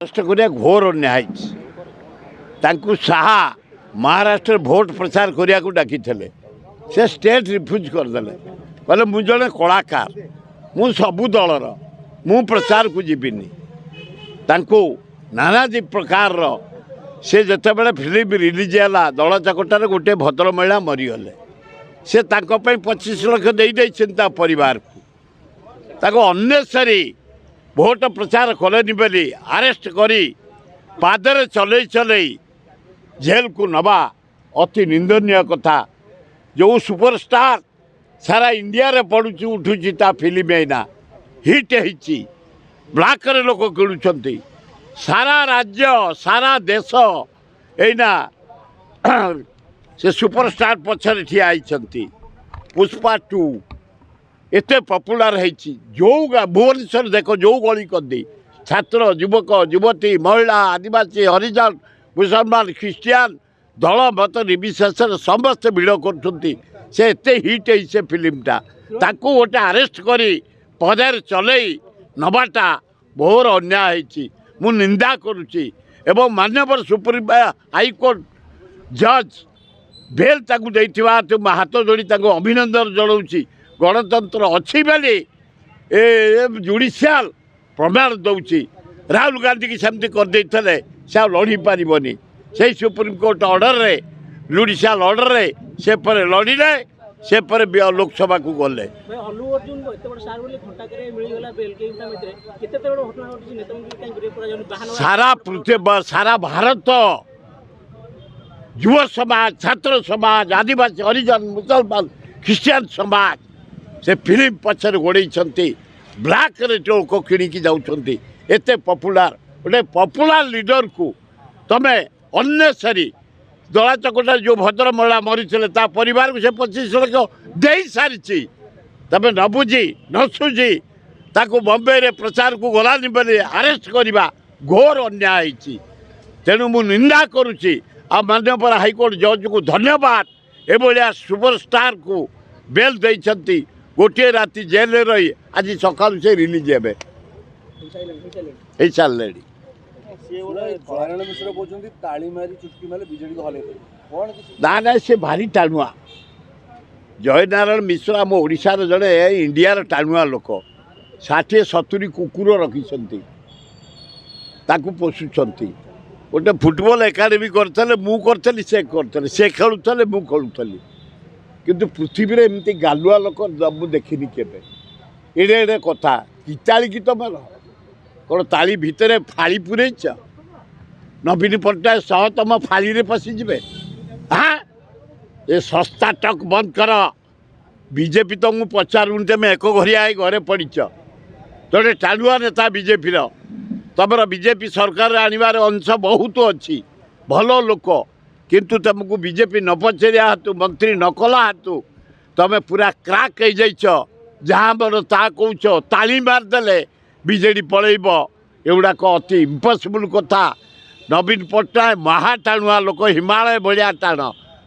महाराष्ट्र को घोर अन्याय साहा महाराष्ट्र भोट प्रचार करने को डाकी से स्टेट रिफ्यूज करदे कहले मु जड़े कलाकार मु सबू दलर मु प्रचार को जीविनी नानादी प्रकार से जिते बड़े फिल्म रिलीज है दल चकटार गोटे भद्र महिला मरीगले से 25 लाख दे परिवार को अन्नेसरी भोट प्रचार कलेनि बोली अरेस्ट करी पादरे चलई चलई जेल को नवा अति निंदनीय कथा। जो सुपरस्टार सारा इंडिया रे पड़ुची उठुची ता फिल्म एना हिट होती ब्लैक रे लोक किणुंट सारा राज्य सारा देश एना से सुपरस्टार पछरे ठिया आइछंती। पुष्पा 2 एते पॉपुलर होती जो भुवनेश्वर देख जो गली कर दी छात्र युवक युवती महिला आदिवासी हरिजन मुसलमान ख्रिस्टियान दल मत निर्विशेष समस्त भिड़ करते हिट है फिल्मटा ताकू गोटे अरेस्ट करी पदार चलई नवाटा बहुर अन्याय मु निंदा करुच्ची एवं माननीय सुप्रीम हाईकोर्ट जज बेल ताकू देइथिबा तो हाथ जोड़ी अभिनंदन जनाऊँगी। गणतंत्र अच्छी बेली जुडिशियाल प्रमाण दौची राहुल गांधी की सेमती करदे से लड़ी पारबनी से सुप्रीम कोर्ट ऑर्डर रे जुडिशियाल ऑर्डर रे से पर लड़िले से पर लोकसभा को गले। सारा पृथ्वी सारा भारत युव समाज छात्र समाज आदिवासी हरिजन मुसलमान ख्रिस्टियान समाज से फिल्म पछर गोड़े ब्लैक रे लोक किणिकी जाऊँच एत पॉपुलर गोटे पॉपुलर लीडर को तमें अन्नेसरी दला चकटा जो भद्र महिला मरी परिवार को से 25 लाख दे सारी तमें न बुझी न सुझी ताको बॉम्बे रे प्रचार को गलानी बोली अरेस्ट करवा घोर अन्याय तेणु मु निंदा करुच्ची आ माननीय हाईकोर्ट जज को धन्यवाद एभलिया सुपरस्टार को बेल देइछंती गोटे राति जेल रही आज सकाल से रिलीज हे सारे ना ना से भारी टाणुआ जयनारायण मिश्र आम ओडिशार जड़े इंडियार टाणुआ लोक 60-70 कुकुर रखिछंती ताकू पोषुछंती गोटे फुटबॉल एकाडेमी करते मु करी से खेलुले मु खेलुली किंतु पृथ्वी रे एमती गालुआ लोक मु देखनी केबे एडे एडे कथा किताली की तुम कौन ताली भितर फाड़ी पुरेच नवीन पट्टनायक सह तुम फाड़ी रे पशिजे हाँ ये सस्ता टक बंद कर बीजेपी तुमको पचारूनी तुम एक घरिया घरे पड़च जोटे टाणुआ नेता बीजेपी तुम बीजेपी सरकार आनबार अंश बहुत अच्छी भल लोक किंतु तुमको बीजेपी न पचरिया हेतु मंत्री न कला हेतु तुम पूरा क्राक हो जाइछ जहाँ मन ता कौच ताली मारदे बीजेडी पलैब एगुड़ाक अति इम्पसिबल कथा। नवीन पट्टनायक महा टाणुआ लोक हिमालय भाया टाण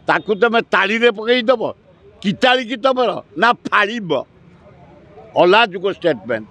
ताकू तुम ताली रे पकईदेव किताली की तुम ना फाड़ अलाजुक स्टेटमेंट।